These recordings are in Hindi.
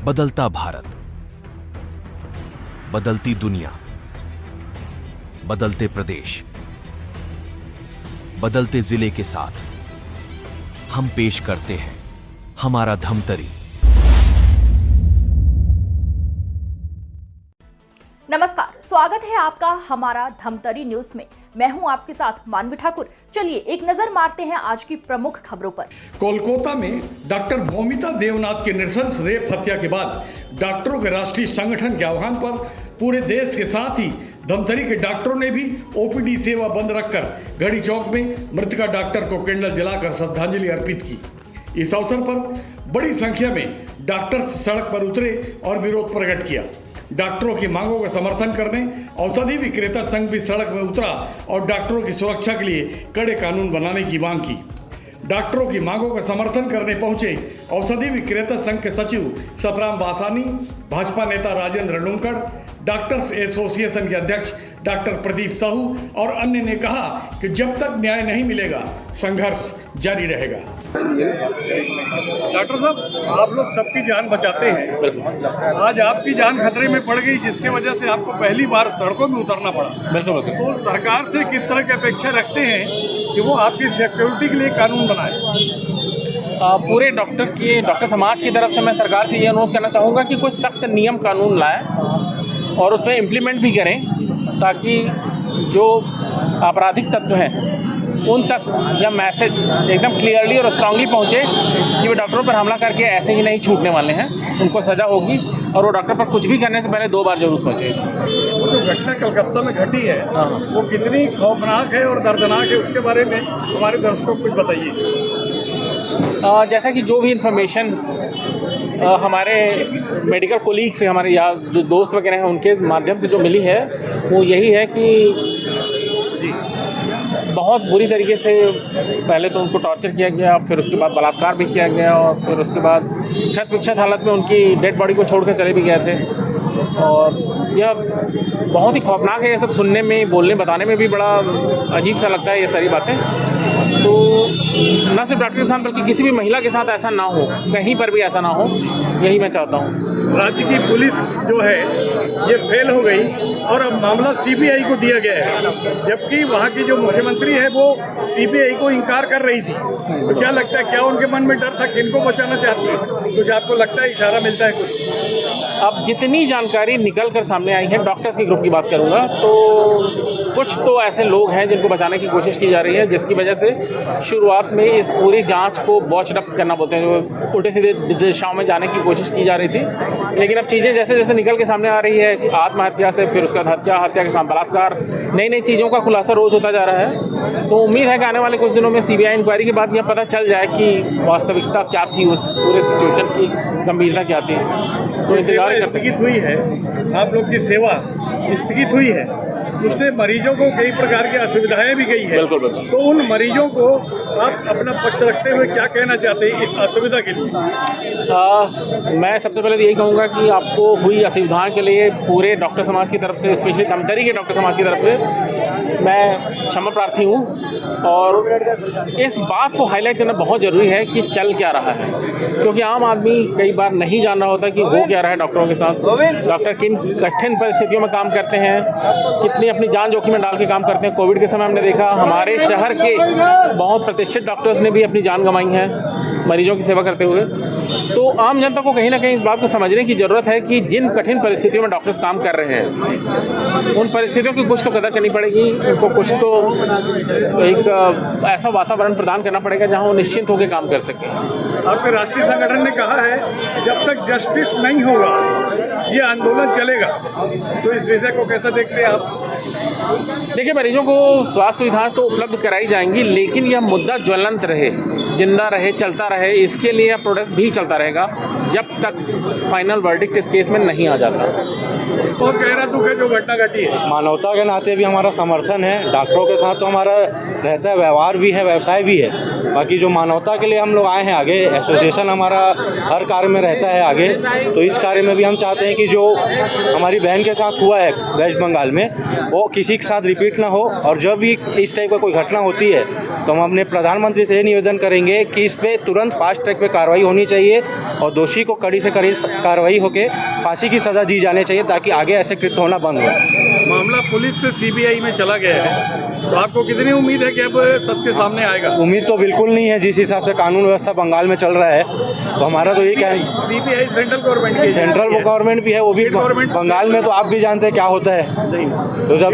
बदलता भारत, बदलती दुनिया, बदलते प्रदेश, बदलते जिले के साथ हम पेश करते हैं हमारा धमतरी। नमस्कार, स्वागत है आपका हमारा धमतरी न्यूज में। मैं हूं आपके साथ मानवी ठाकुर। चलिए एक नजर मारते हैं आज की प्रमुख खबरों पर। कोलकाता में डॉक्टर भौमिता देवनाथ के नृशंस रेप हत्या के बाद डॉक्टरों के राष्ट्रीय संगठन के आह्वान पर पूरे देश के साथ ही धमतरी के डॉक्टरों ने भी ओपीडी सेवा बंद रखकर घड़ी चौक में मृतका डॉक्टर को कैंडल जलाकर श्रद्धांजलि अर्पित की। इस अवसर पर बड़ी संख्या में डॉक्टर सड़क पर उतरे और विरोध प्रकट किया। डॉक्टरों की मांगों का समर्थन करने औषधि विक्रेता संघ भी सड़क में उतरा और डॉक्टरों की सुरक्षा के लिए कड़े कानून बनाने की मांग की। डॉक्टरों की मांगों का समर्थन करने पहुंचे औषधि विक्रेता संघ के सचिव सतराम वासानी, भाजपा नेता राजेंद्र लूंकड़, डॉक्टर्स एसोसिएशन के अध्यक्ष डॉक्टर प्रदीप साहू और अन्य ने कहा कि जब तक न्याय नहीं मिलेगा संघर्ष जारी रहेगा। डॉक्टर साहब, आप लोग सबकी जान बचाते हैं, आज आपकी जान खतरे में पड़ गई जिसके वजह से आपको पहली बार सड़कों में उतरना पड़ा। बिल्कुल। तो सरकार से किस तरह की अपेक्षा रखते हैं कि वो आपकी सिक्योरिटी के लिए कानून बनाए? पूरे डॉक्टर समाज की तरफ से मैं सरकार से ये अनुरोध करना चाहूँगा कि कोई सख्त नियम कानून लाए और उसमें इम्प्लीमेंट भी करें ताकि जो आपराधिक तत्व हैं उन तक यह मैसेज एकदम क्लियरली और स्ट्रांगली पहुँचे कि वो डॉक्टरों पर हमला करके ऐसे ही नहीं छूटने वाले हैं, उनको सज़ा होगी और वो डॉक्टर पर कुछ भी करने से पहले 2 बार जरूर सोचें। वो जो घटना कलकत्ता में घटी है वो कितनी खौफनाक है और दर्दनाक है, उसके बारे में हमारे दर्शकों को कुछ बताइए। जैसा कि जो भी इन्फॉर्मेशन हमारे मेडिकल कोलीग से, हमारे या जो दोस्त वगैरह हैं उनके माध्यम से जो मिली है वो यही है कि बहुत बुरी तरीके से पहले तो उनको टॉर्चर किया गया, फिर उसके बाद बलात्कार भी किया गया और फिर उसके बाद छत विक्षत हालत में उनकी डेड बॉडी को छोड़कर चले भी गए थे। और यह बहुत ही खौफनाक है, ये सब सुनने में, बोलने, बताने में भी बड़ा अजीब सा लगता है ये सारी बातें। तो न सिर्फ डॉक्टर के साथ बल्कि किसी भी महिला के साथ ऐसा ना हो, कहीं पर भी ऐसा ना हो, यही मैं चाहता हूँ। राज्य की पुलिस जो है ये फेल हो गई और अब मामला सीबीआई को दिया गया है, जबकि वहाँ की जो मुख्यमंत्री है वो सीबीआई को इनकार कर रही थी। तो क्या लगता है, क्या उनके मन में डर था, किनको बचाना चाहती है? कुछ आपको लगता है, इशारा मिलता है कुछ? अब जितनी जानकारी निकल कर सामने आई है, डॉक्टर्स के ग्रुप की बात करूंगा, तो कुछ तो ऐसे लोग हैं जिनको बचाने की कोशिश की जा रही है, जिसकी वजह से शुरुआत में इस पूरी जांच को बॉच्ड अप करना बोलते हैं, जो उल्टे सीधे दिशाओं में जाने की कोशिश की जा रही थी। लेकिन अब चीज़ें जैसे जैसे निकल के सामने आ रही है, आत्महत्या से फिर उसका हत्या के साथ बलात्कार, नई नई चीज़ों का खुलासा रोज़ होता जा रहा है। तो उम्मीद है कि आने वाले कुछ दिनों में सीबीआई इंक्वायरी के बाद यह पता चल जाए कि वास्तविकता क्या थी, उस पूरे सिचुएशन की गंभीरता क्या थी। तो इंतजार स्थगित हुई है, आप लोग की सेवा स्थगित हुई है, उससे मरीजों को कई प्रकार की असुविधाएं भी गई है। बिल्कुल। तो उन मरीजों को आप अपना पक्ष रखते हुए क्या कहना चाहते हैं इस असुविधा के लिए? मैं सबसे पहले तो यही कहूँगा कि आपको हुई असुविधाओं के लिए पूरे डॉक्टर समाज की तरफ से, स्पेशली धमतरी के डॉक्टर समाज की तरफ से मैं क्षमा प्रार्थी हूँ। और इस बात को हाईलाइट करना बहुत ज़रूरी है कि चल क्या रहा है, क्योंकि आम आदमी कई बार नहीं जान रहा होता कि हो क्या रहा है डॉक्टरों के साथ, डॉक्टर किन कठिन परिस्थितियों में काम करते हैं, कितनी अपनी जान जोखिम में डाल के काम करते हैं। कोविड के समय हमने देखा हमारे शहर के बहुत प्रतिष्ठित डॉक्टर्स ने भी अपनी जान गंवाई है मरीजों की सेवा करते हुए। तो आम जनता को कहीं ना कहीं इस बात को समझने की ज़रूरत है कि जिन कठिन परिस्थितियों में डॉक्टर्स काम कर रहे हैं उन परिस्थितियों की कुछ तो कदर करनी पड़ेगी, उनको कुछ तो एक ऐसा वातावरण प्रदान करना पड़ेगा जहां वो निश्चिंत होकर काम कर सकें। आपके राष्ट्रीय संगठन ने कहा है जब तक जस्टिस नहीं होगा ये आंदोलन चलेगा, तो इस विषय को कैसा देखते हैं आप? देखिए, मरीजों को स्वास्थ्य सुविधाएं तो उपलब्ध कराई जाएंगी, लेकिन यह मुद्दा ज्वलंत रहे, जिंदा रहे, चलता रहे, इसके लिए यह प्रोसेस भी चलता रहेगा जब तक फाइनल वर्डिक्ट इस केस में नहीं आ जाता। बहुत गहरा दुख है जो घटना घटी है। मानवता के नाते भी हमारा समर्थन है, डॉक्टरों के साथ तो हमारा रहता है, व्यवहार भी है, व्यवसाय भी है, बाकी जो मानवता के लिए हम लोग आए हैं आगे, एसोसिएशन हमारा हर कार्य में रहता है आगे, तो इस कार्य में भी हम चाहते हैं कि जो हमारी बहन के साथ हुआ है वेस्ट बंगाल में वो किसी के साथ रिपीट ना हो, और जब भी इस टाइप का कोई घटना होती है तो हम अपने प्रधानमंत्री से ये निवेदन करेंगे कि इस पर तुरंत फास्ट ट्रैक पे कार्रवाई होनी चाहिए और दोषी को कड़ी से कड़ी कार्रवाई होकर फांसी की सज़ा दी जानी चाहिए ताकि आगे ऐसे कृत्य होना बंद हो। मामला पुलिस से सीबीआई में चला गया है, तो आपको कितनी उम्मीद है कि अब सबके सामने आएगा? उम्मीद तो बिल्कुल नहीं है, जिस हिसाब से कानून व्यवस्था बंगाल में चल रहा है, तो हमारा तो ये क्या है, सीबीआई सेंट्रल गवर्नमेंट की, सेंट्रल गवर्नमेंट भी है, वो भी बंगाल में तो आप भी जानते हैं क्या होता है। तो जब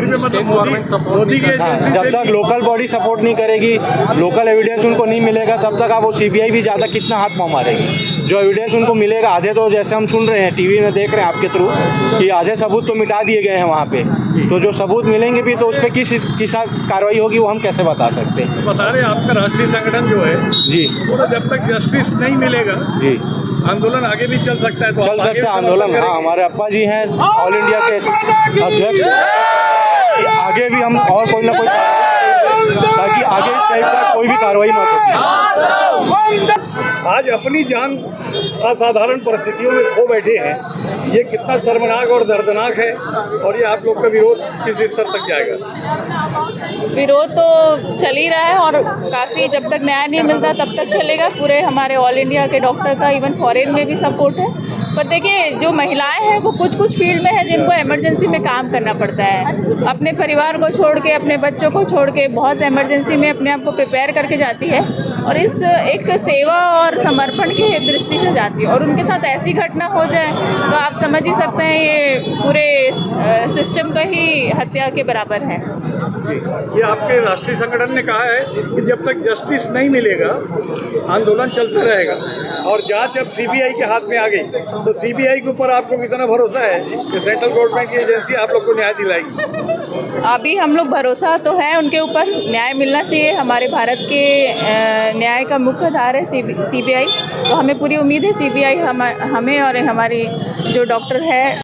मोदी के जब तक लोकल बॉडी सपोर्ट नहीं करेगी, लोकल एविडेंस उनको नहीं मिलेगा, तब तक आप वो सीबीआई भी ज़्यादा कितना हाथ पाँव मारेगी। जो एविडेंस उनको मिलेगा, आधे तो जैसे हम सुन रहे हैं टीवी में देख रहे हैं आपके थ्रू कि आधे सबूत तो मिटा दिए गए हैं वहाँ पे, तो जो सबूत मिलेंगे भी तो उस पर किस कार्रवाई होगी वो हम कैसे बता सकते हैं। बता रहे हैं आपका राष्ट्रीय संगठन जो है जी, तो जब तक जस्टिस नहीं मिलेगा जी, आंदोलन आगे भी चल सकता है, तो चल सकता है आंदोलन। हाँ, हमारे अप्पा जी हैं ऑल इंडिया के अध्यक्ष, आगे भी हम और कोई ना कोई ताकि आगे इस टाइप का कोई भी कार्रवाई ना हो। आज अपनी जान असाधारण परिस्थितियों में खो बैठे हैं, ये कितना शर्मनाक और दर्दनाक है, और ये आप लोग का विरोध किस स्तर तक जाएगा? विरोध तो चल ही रहा है और काफ़ी जब तक न्याय नहीं मिलता तब तक चलेगा। पूरे हमारे ऑल इंडिया के डॉक्टर का इवन फॉरेन में भी सपोर्ट है। पर देखिए, जो महिलाएं हैं वो कुछ फील्ड में है जिनको इमरजेंसी में काम करना पड़ता है, अपने परिवार को छोड़ के, अपने बच्चों को छोड़ के बहुत इमरजेंसी में अपने आप को प्रिपेयर करके जाती है, और इस एक सेवा और समर्पण की दृष्टि से जाती है, और उनके साथ ऐसी घटना हो जाए तो आप समझ ही सकते हैं ये पूरे सिस्टम का ही हत्या के बराबर है। ये आपके राष्ट्रीय संगठन ने कहा है कि जब तक जस्टिस नहीं मिलेगा आंदोलन चलता रहेगा, और जांच अब सीबीआई के हाथ में आ गई, तो सीबीआई के ऊपर आपको कितना भरोसा है कि सेंट्रल गवर्नमेंट की एजेंसी आप लोग को न्याय दिलाएगी? अभी हम लोग भरोसा तो है उनके ऊपर, न्याय मिलना चाहिए। हमारे भारत के न्याय का मुख्य आधार है सीबीआई, तो हमें पूरी उम्मीद है सीबीआई हमें और हमारी जो डॉक्टर है